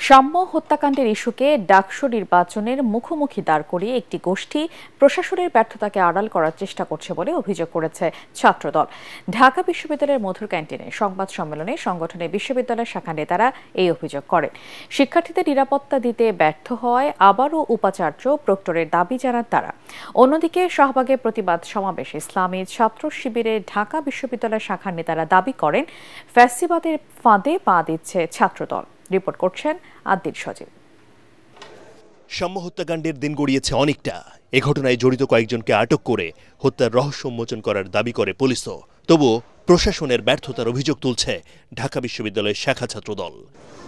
সাম্য হত্যাকাণ্ডের ইস্যুকে ডাকসু নির্বাচনের মুখোমুখি দাঁড় করিয়ে একটি গোষ্ঠী প্রশাসনের ব্যর্থতাকে আড়াল করার চেষ্টা করছে বলে অভিযোগ করেছে ছাত্রদল। ঢাকা বিশ্ববিদ্যালয়ের মধুর ক্যান্টিনে সংবাদ সম্মেলনে সংগঠনের বিশ্ববিদ্যালয় শাখা নেতারা এই অভিযোগ করেন। শিক্ষার্থীদের নিরাপত্তা দিতে ব্যর্থ হওয়ায় আবারও উপাচার্য প্রক্টরের দাবি জানান তারা। অন্যদিকে শাহবাগে প্রতিবাদ সমাবেশে ইসলামী ছাত্র শিবিরের ঢাকা বিশ্ববিদ্যালয় শাখার নেতারা দাবি করেন ফ্যাসিবাদের ফাঁদে পা দিচ্ছে ছাত্রদল। রিপোর্ট করছেন আদিল সজীব। সাম্য হত্যাকাণ্ডের দিন গড়িয়েছে অনেকটা। এ ঘটনায় জড়িত কয়েকজনকে আটক করে হত্যার রহস্য উন্মোচন করার দাবি করে পুলিশও। তবুও প্রশাসনের ব্যর্থতার অভিযোগ তুলছে ঢাকা বিশ্ববিদ্যালয়ের শাখা ছাত্রদল।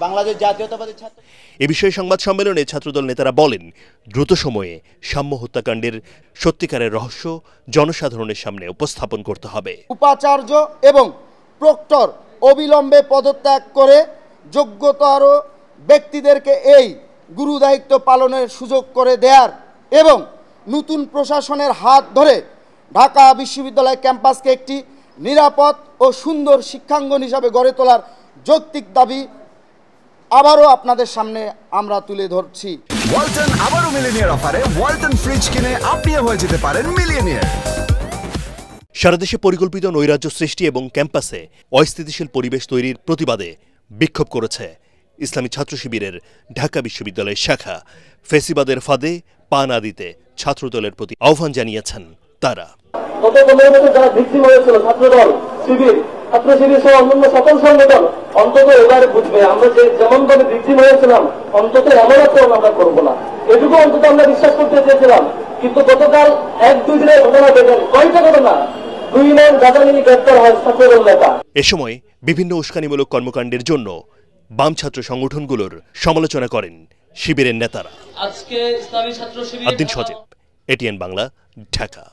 বাংলাদেশ জাতীয়তাবাদী ছাত্র এ বিষয়ে সংবাদ সম্মেলনে ছাত্রদল নেতারা বলেন, দ্রুত সময়ে সাম্য হত্যাকাণ্ডের সত্যিকারের রহস্য জনসাধারণের সামনে উপস্থাপন করতে হবে। উপাচার্য এবং প্রক্টর অবিলম্বে পদত্যাগ করে যোগ্যতর ব্যক্তিদেরকে এই গুরু দায়িত্ব পালনের সুযোগ করে দেয়ার এবং নতুন প্রশাসনের হাত ধরে ঢাকা বিশ্ববিদ্যালয় ক্যাম্পাসকে একটি নিরাপদ ও সুন্দর শিক্ষাঙ্গন হিসাবে গড়ে তোলার যৌক্তিক দাবি আবারও আপনাদের সামনে আমরা তুলে ধরছি। ওয়ালটন আবারও মিলিয়নিয়ার অফারে ওয়ালটন ফ্রিজ কিনে আপনিও হয়ে যেতে পারেন মিলিয়নিয়ার। সারা দেশে পরিকল্পিত নৈরাজ্য সৃষ্টি এবং ক্যাম্পাসে অস্থিতিশীল পরিবেশ তৈরির প্রতিবাদে বিক্ষোভ করেছে ইসলামী ছাত্র শিবিরের ঢাকা বিশ্ববিদ্যালয়ের শাখা। ফেসিবাদের ফাঁদে পা না দিতে ছাত্রদলের প্রতি আহ্বান জানিয়েছেন তারা। যারা ভিকটিম হয়েছিল ছাত্রদল শিবির ছাত্র শিবির সহ অন্যান্য সকল সংগঠন অন্তত এবারে বুঝবে আমরা যেমন ভাবে ভিকটিম হয়েছিলাম অন্তত এমন আচরণ আমরা করবো না, এটুকু অন্তত আমরা বিশ্বাস করতে চেয়েছিলাম। কিন্তু গতকাল 1-2 দিনের ঘটনা দেখেন, কয়টা ঘটনা 2 মান গাঁজা নিয়ে গ্রেপ্তার হয় ছাত্রদল নেতা। এ সময় বিভিন্ন উস্কানিমূলক কর্মকাণ্ডের জন্য বাম ছাত্র সংগঠনগুলোর সমালোচনা করেন শিবিরের নেতারা। আজকে ইসলামী ছাত্র শিবির আদিল সজীব, এটিএন বাংলা, ঢাকা।